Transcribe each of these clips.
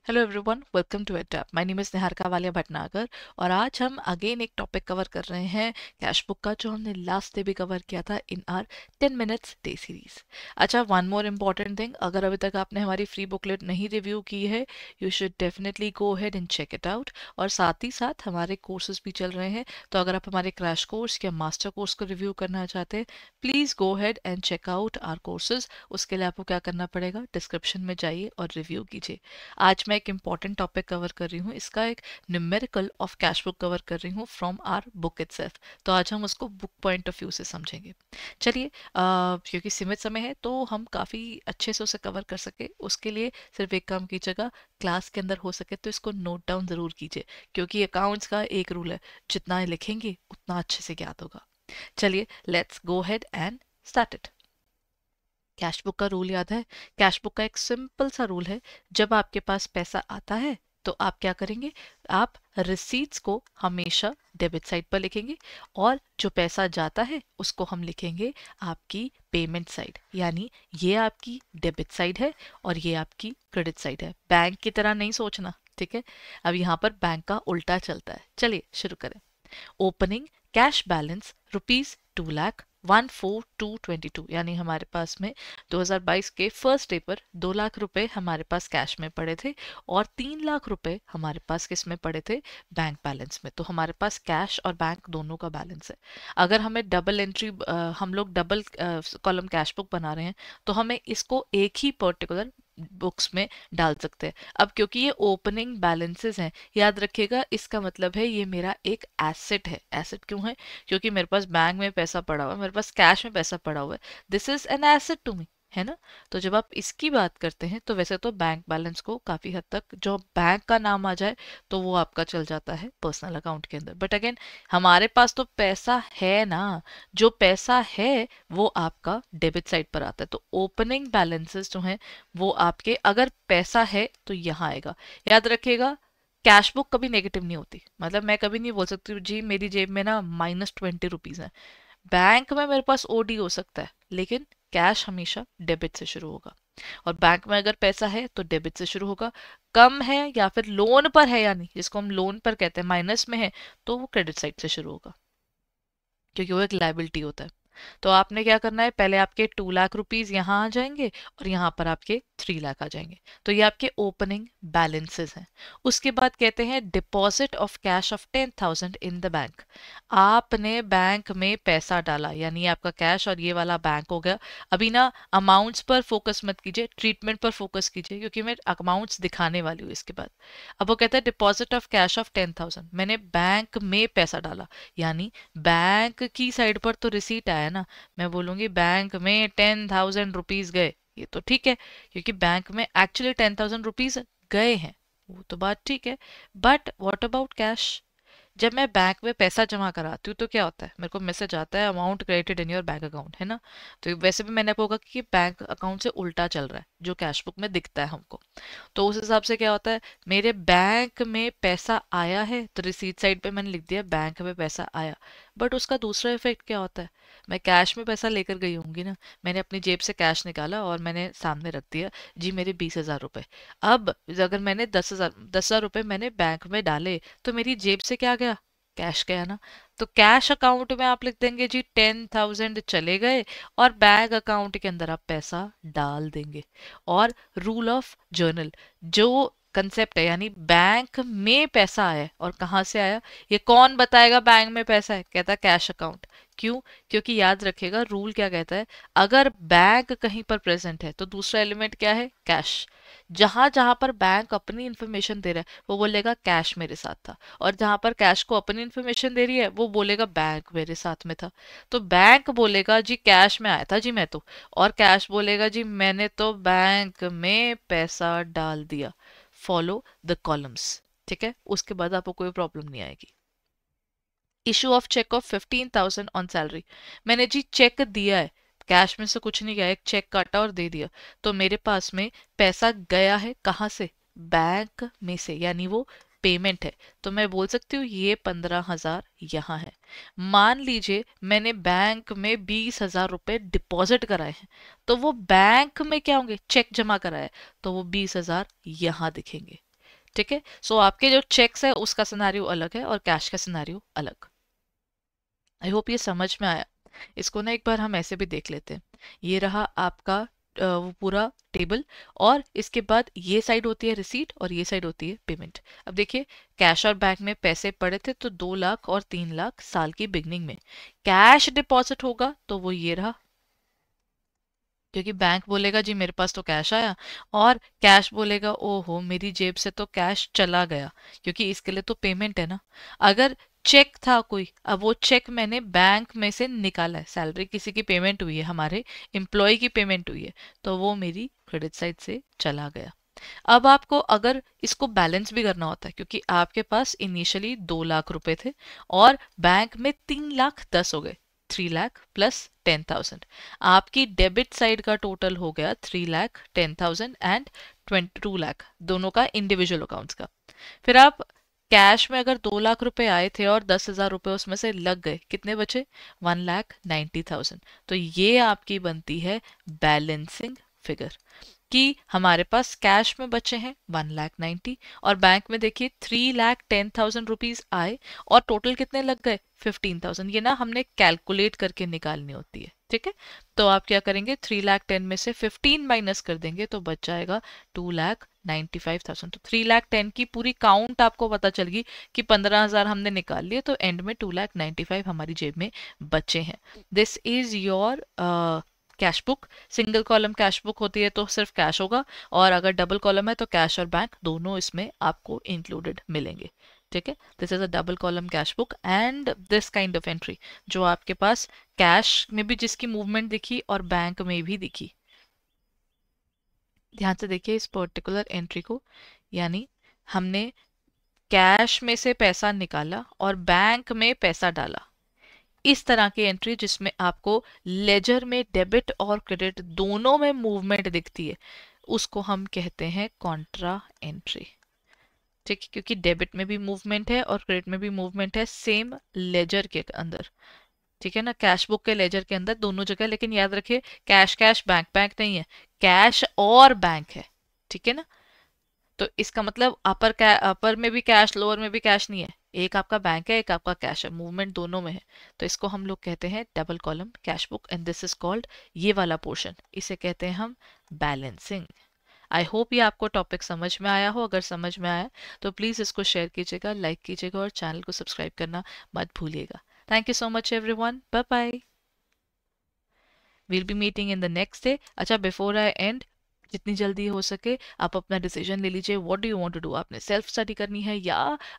Hello everyone, welcome to EdUp. My name is Niharika Walia Bhatnagar और आज हम अगेन एक टॉपिक कवर कर रहे हैं कैश बुक का, जो हमने लास्ट डे भी कवर किया था इन आर 10 मिनट्स डे सीरीज। अच्छा, वन मोर इम्पॉर्टेंट थिंग, अगर अभी तक आपने हमारी फ्री बुकलेट नहीं रिव्यू की है, you should definitely go ahead and check it out. और साथ ही साथ हमारे कोर्सेज भी चल रहे हैं, तो अगर आप हमारे क्रैश कोर्स या मास्टर कोर्स को रिव्यू करना चाहते हैं, please go ahead and check out our courses. उसके लिए आपको क्या करना पड़ेगा, डिस्क्रिप्शन में जाइए और रिव्यू कीजिए। आज मैं एक इम्पॉर्टेंट टॉपिक कवर कर रही हूँ, इसका एक numerical of cash book cover कर रही हूँ फ्रॉम आर बुक इटसेल्फ। तो आज हम उसको बुक पॉइंट ऑफ व्यू से समझेंगे। चलिए, क्योंकि सीमित समय है तो हम काफ़ी अच्छे से उसे कवर कर सके, उसके लिए सिर्फ एक काम कीजिएगा, क्लास के अंदर हो सके तो इसको नोट डाउन ज़रूर कीजिए, क्योंकि अकाउंट्स का एक रूल है, जितना लिखेंगे उतना अच्छे से याद होगा। चलिए, let's go head and start it. Cash book का रूल याद है? कैश बुक का एक सिंपल सा रूल है, जब आपके पास पैसा आता है तो आप क्या करेंगे, आप रिसीट्स को हमेशा डेबिट साइड पर लिखेंगे, और जो पैसा जाता है उसको हम लिखेंगे आपकी पेमेंट साइड। यानी ये आपकी डेबिट साइड है और ये आपकी क्रेडिट साइड है। बैंक की तरह नहीं सोचना, ठीक है? अब यहाँ पर बैंक का उल्टा चलता है। चलिए शुरू करें। ओपनिंग कैश बैलेंस ₹2,01,4,222, यानी हमारे पास में 2022 के फर्स्ट डे पर 2 लाख रुपए हमारे पास कैश में पड़े थे और 3 लाख रुपए हमारे पास किस में पड़े थे, बैंक बैलेंस में। तो हमारे पास कैश और बैंक दोनों का बैलेंस है। अगर हमें डबल एंट्री, हम लोग डबल कॉलम कैश बुक बना रहे हैं, तो हमें इसको एक ही पर्टिकुलर बुक्स में डाल सकते हैं। अब क्योंकि ये ओपनिंग बैलेंसेस हैं, याद रखिएगा इसका मतलब है ये मेरा एक एसेट है। एसेट क्यों है? क्योंकि मेरे पास बैंक में पैसा पड़ा हुआ है, मेरे पास कैश में पैसा पड़ा हुआ है। This is an asset to me, है ना? तो जब आप इसकी बात करते हैं तो वैसे तो बैंक बैलेंस को काफी हद तक जो बैंक का नाम आ जाए तो वो आपका चल जाता है पर्सनल अकाउंट के अंदर। बट अगेन, हमारे पास तो पैसा है ना, जो पैसा है वो आपका डेबिट साइड पर आता है। तो ओपनिंग बैलेंसेस जो हैं वो आपके, अगर पैसा है तो यहाँ आएगा। याद रखिएगा, कैश बुक कभी नेगेटिव नहीं होती। मतलब मैं कभी नहीं बोल सकती हूँ जी मेरी जेब में ना -20 रुपीज है। बैंक में मेरे पास ओडी हो सकता है, लेकिन कैश हमेशा डेबिट से शुरू होगा। और बैंक में अगर पैसा है तो डेबिट से शुरू होगा, कम है या फिर लोन पर है, यानी जिसको हम लोन पर कहते हैं, माइनस में है, तो वो क्रेडिट साइड से शुरू होगा, क्योंकि वो एक लाइबिलिटी होता है। तो आपने क्या करना है, पहले आपके 2 लाख रुपीज यहाँ आ जाएंगे और यहाँ पर आपके 3 लाख आ जाएंगे। तो ये आपके ओपनिंग बैलेंसेस हैं। उसके बाद कहते हैं deposit of cash of 10,000 in the bank. आपने बैंक में पैसा डाला, यानी आपका कैश और ये वाला बैंक हो गया। अभी ना अमाउंट्स पर फोकस मत कीजिए, ट्रीटमेंट पर फोकस कीजिए, क्योंकि मैं अमाउंट्स दिखाने वाली हूँ इसके बाद। अब वो कहता है डिपॉजिट ऑफ कैश ऑफ 10,000, मैंने बैंक में पैसा डाला, यानी बैंक की साइड पर तो रिसीट आया ना। मैं बोलूंगी बैंक में 10,000 रुपीज गए, ये तो ठीक है, क्योंकि बैंक में एक्चुअली 10,000 रुपीज गए हैं, वो तो बात ठीक है। But what about cash? जब मैं बैंक में पैसा जमा कराती हूँ तो क्या होता है, मेरे को मैसेज आता है amount credited in your bank account, है ना? तो वैसे भी मैंने आपको होगा कि बैंक अकाउंट से उल्टा चल रहा है जो कैश बुक में दिखता है हमको। तो उस हिसाब से क्या होता है, मेरे बैंक में पैसा आया है तो रिसीट साइड पे मैंने लिख दिया बैंक में पैसा आया। बट उसका दूसरा इफेक्ट क्या होता है, मैं कैश में पैसा लेकर गई होंगी ना, मैंने अपनी जेब से कैश निकाला और मैंने सामने रख दिया, जी मेरे 20,000 रुपए। अब अगर मैंने 10,000 रुपए मैंने बैंक में डाले, तो मेरी जेब से क्या गया, कैश गया ना। तो कैश अकाउंट में आप लिख देंगे जी 10,000 चले गए, और बैंक अकाउंट के अंदर आप पैसा डाल देंगे। और रूल ऑफ जर्नल जो कंसेप्ट है, यानी बैंक में पैसा आया और कहाँ से आया, ये कौन बताएगा बैंक में पैसा है? कहता है कैश अकाउंट। क्यों? क्योंकि याद रखेगा रूल क्या कहता है, अगर बैंक कहीं पर प्रेजेंट है तो दूसरा एलिमेंट क्या है, कैश। जहां जहां पर बैंक अपनी इंफॉर्मेशन दे रहा है वो बोलेगा कैश मेरे साथ था, और जहां पर कैश को अपनी इंफॉर्मेशन दे रही है वो बोलेगा बैंक मेरे साथ में था। तो बैंक बोलेगा जी कैश में आया था जी मैं तो, और कैश बोलेगा जी मैंने तो बैंक में पैसा डाल दिया। फॉलो द कॉलम्स, ठीक है? उसके बाद आपको कोई प्रॉब्लम नहीं आएगी। Issue of cheque of 15,000 on salary, मैंने जी चेक दिया है, कैश में से कुछ नहीं गया, एक चेक काटा और दे दिया, तो मेरे पास में पैसा गया है कहाँ से, बैंक में से, यानी वो पेमेंट है। तो मैं बोल सकती हूँ ये 15,000 यहाँ है। मान लीजिए मैंने बैंक में 20,000 रुपए डिपॉजिट कराए हैं, तो वो बैंक में क्या होंगे, चेक जमा कराए, तो वो 20,000 यहाँ दिखेंगे। ठीक है। सो आपके जो चेक्स है उसका सिनेरियो अलग है और कैश का सिनेरियो अलग। आई होप ये समझ में आया। इसको ना एक बार हम ऐसे भी देख लेते हैं। ये रहा आपका वो पूरा टेबल, और इसके बाद ये साइड होती है रिसीट और ये साइड होती है पेमेंट। अब देखिए, कैश और बैंक में पैसे पड़े थे तो 2 लाख और 3 लाख साल की बिगनिंग में। कैश डिपॉजिट होगा तो वो ये रहा, क्योंकि बैंक बोलेगा जी मेरे पास तो कैश आया, और कैश बोलेगा ओहो मेरी जेब से तो कैश चला गया, क्योंकि इसके लिए तो पेमेंट है ना। अगर चेक था कोई, अब वो चेक मैंने बैंक में से निकाला है, सैलरी किसी की पेमेंट हुई है, हमारे एम्प्लॉय की पेमेंट हुई है, तो वो मेरी क्रेडिट साइड से चला गया। अब आपको अगर इसको बैलेंस भी करना होता है, क्योंकि आपके पास इनिशियली 2 लाख रुपए थे और बैंक में 3 लाख 10 हो गए, 3 लाख + 10,000। आपकी डेबिट साइड का टोटल हो गया 3 लाख 10,000 एंड 22 लाख, दोनों का इंडिविजुअल अकाउंट्स का। फिर आप कैश में अगर 2 लाख रुपए आए थे और 10,000 रुपए उसमें से लग गए, कितने बचे? 1,90,000। तो ये आपकी बनती है बैलेंसिंग फिगर, कि हमारे पास कैश में बचे हैं 1,90,000 और बैंक में देखिए 3,10,000 रुपीज आए और टोटल कितने लग गए? 15,000। ये ना हमने कैलकुलेट करके निकालनी होती है, ठीक है। तो आप क्या करेंगे, 3,10,000 में से 15 माइनस कर देंगे तो बच जाएगा 2,95,000। तो 3,10,000 की पूरी काउंट आपको पता चल गई कि 15,000 हमने निकाल लिए, तो एंड में 2,95,000 हमारी जेब में बचे हैं। This is your cash book. Single column cash book होती है तो सिर्फ कैश होगा, और अगर डबल कॉलम है तो कैश और बैंक दोनों इसमें आपको इंक्लूडेड मिलेंगे, ठीक है। This is a double column cash book and this kind of entry, जो आपके पास कैश में भी जिसकी मूवमेंट दिखी और बैंक में भी दिखी। ध्यान से देखिए इस पर्टिकुलर एंट्री को, यानी हमने कैश में से पैसा निकाला और बैंक में पैसा डाला। इस तरह की एंट्री जिसमें आपको लेजर में डेबिट और क्रेडिट दोनों में मूवमेंट दिखती है, उसको हम कहते हैं कॉन्ट्रा एंट्री, ठीक है। क्योंकि डेबिट में भी मूवमेंट है और क्रेडिट में भी मूवमेंट है सेम लेजर के अंदर, ठीक है ना। कैश बुक के लेजर के अंदर दोनों जगह, लेकिन याद रखिए कैश कैश बैंक बैंक नहीं है, कैश और बैंक है, ठीक है ना। तो इसका मतलब अपर में भी कैश, लोअर में भी कैश नहीं है, एक आपका बैंक है एक आपका कैश है, मूवमेंट दोनों में है। तो इसको हम लोग कहते हैं double column cash book and this is called, ये वाला पोर्शन इसे कहते हैं हम बैलेंसिंग। आई होप ये आपको टॉपिक समझ में आया हो। अगर समझ में आया तो प्लीज़ इसको शेयर कीजिएगा, लाइक कीजिएगा और चैनल को सब्सक्राइब करना मत भूलिएगा। Thank you so much everyone, bye bye. We'll be meeting in the next day. अच्छा, बिफोर आई एंड, जितनी जल्दी हो सके आप अपना डिसीजन ले लीजिए, what do you want to do. आपने सेल्फ स्टडी करनी है या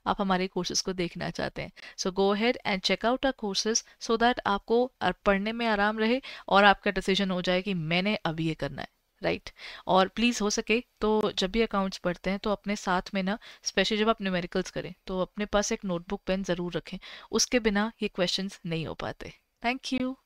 आप हमारे कोर्सेज को देखना चाहते हैं? So go ahead and check out our courses so that आपको पढ़ने में आराम रहे और आपका डिसीजन हो जाए कि मैंने अब ये करना है, राइट। और प्लीज़ हो सके तो जब भी अकाउंट्स पढ़ते हैं तो अपने साथ में ना, स्पेशली जब आप न्यूमेरिकल्स करें तो अपने पास एक नोटबुक पेन ज़रूर रखें, उसके बिना ये क्वेश्चंस नहीं हो पाते। Thank you.